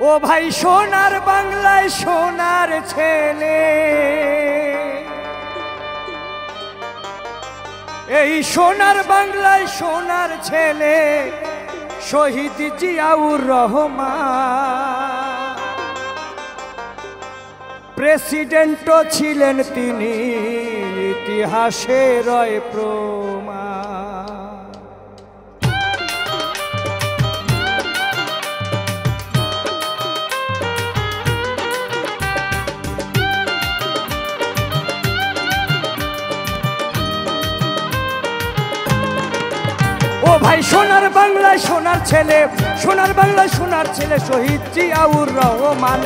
ও ভাই সোনার বাংলায় সোনার ছেলে, এই সোনার বাংলায় সোনার ছেলে শহীদ জিয়াউর রহমান। প্রেসিডেন্টও ছিলেন তিনি, ইতিহাসে রয় প্রমাণ। ও ভাই সোনার বাংলায় সোনার ছেলে, সোনার বাংলায় সোনার ছেলে শহীদ জিয়াউর রহমান।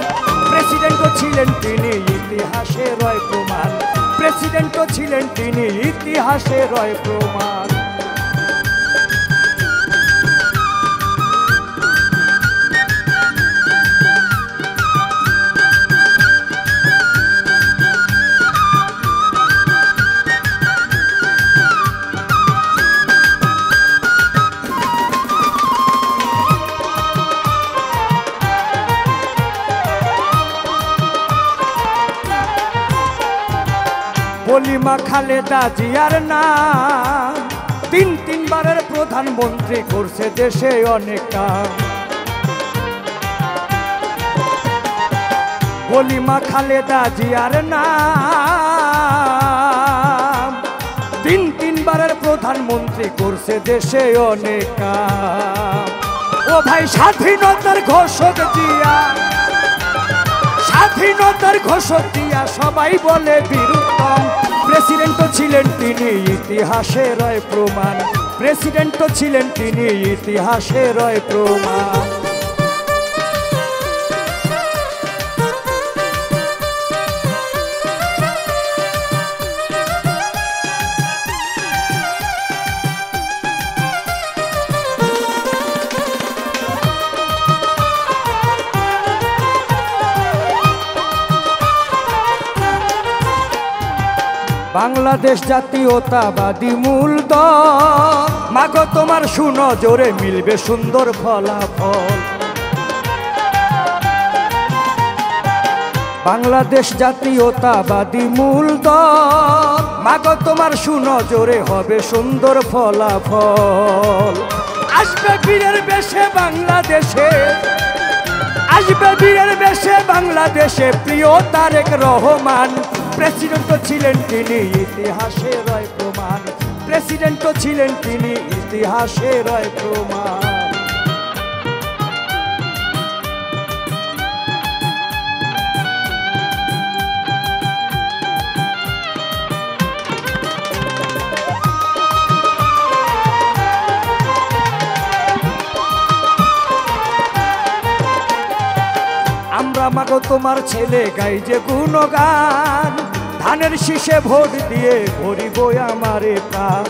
প্রেসিডেন্টও ছিলেন তিনি, ইতিহাসে রয় প্রমাণ। প্রেসিডেন্টও ছিলেন তিনি, ইতিহাসে রয় প্রমাণ। বলিমা খালেদা জিয়ার নাম, তিনবারের প্রধানমন্ত্রী, করছে দেশে অনেক কাম। বলিমা খালেদা জিয়ার নাম, তিনবারের প্রধানমন্ত্রী, করছে দেশে অনেক কাম। ও ভাই স্বাধীনতার ঘোষক জিয়া, স্বাধীনতার ঘোষক দিয়া সবাই বলে বীরুত্তম। প্রেসিডেন্টও ছিলেন তিনি, ইতিহাসে রয় প্রমাণ। প্রেসিডেন্টও ছিলেন তিনি, ইতিহাসে রয় প্রমাণ। বাংলাদেশ জাতীয়তাবাদী মূল দল, মাগো তোমার সুনজরে মিলবে সুন্দর ফলাফল। বাংলাদেশ জাতীয়তাবাদী মূল দল, মাগো তোমার সুনজরে হবে সুন্দর ফলাফল। আসবে বীরের বেশে বাংলাদেশে, আসবে বীরের বেশে বাংলাদেশে প্রিয় তারেক রহমান। প্রেসিডেন্টও ছিলেন তিনি, ইতিহাসে রয় প্রমাণ। প্রেসিডেন্টও ছিলেন তিনি, ইতিহাসে রয় প্রমাণ। আমরা মাগো তোমার ছেলে গাই যে গুণগান, ধানের শীষে ভোট দিয়ে ভরিব আমারে প্রাণ।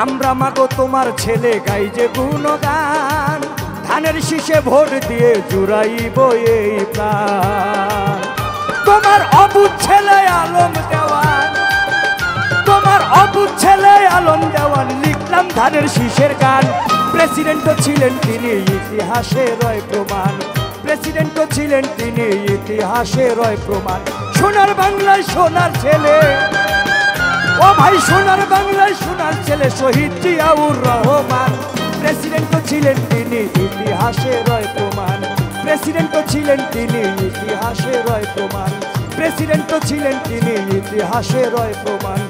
আমরা মাগো তোমার ছেলে গাই যে গুণগান, ধানের শীষে ভোট দিয়ে জুড়াইব এই প্রাণ। তোমার অবুঝ ছেলে আলম দেওয়ান, তোমার অবুঝ ছেলে আলম দেওয়ান, লিখলাম ধানের শীষের গান। প্রেসিডেন্টও ছিলেন তিনি, ইতিহাসে রয় প্রমাণ। প্রেসিডেন্টও ছিলেন তিনি, ইতিহাসে রয় প্রমাণ। সোনার বাংলায় সোনার ছেলে, ও ভাই সোনার বাংলায় সোনার ছেলে শহীদ জিয়াউর রহমান। প্রেসিডেন্টও ছিলেন তিনি, ইতিহাসে রয় প্রমাণ। প্রেসিডেন্টও ছিলেন তিনি, ইতিহাসে রয় প্রমাণ। প্রেসিডেন্টও ছিলেন তিনি, ইতিহাসে রয় প্রমাণ।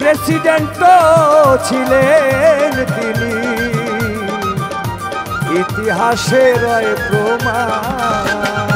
প্রেসিডেন্টও ছিলেন তিনি, ইতিহাসে রয় প্রমাণ।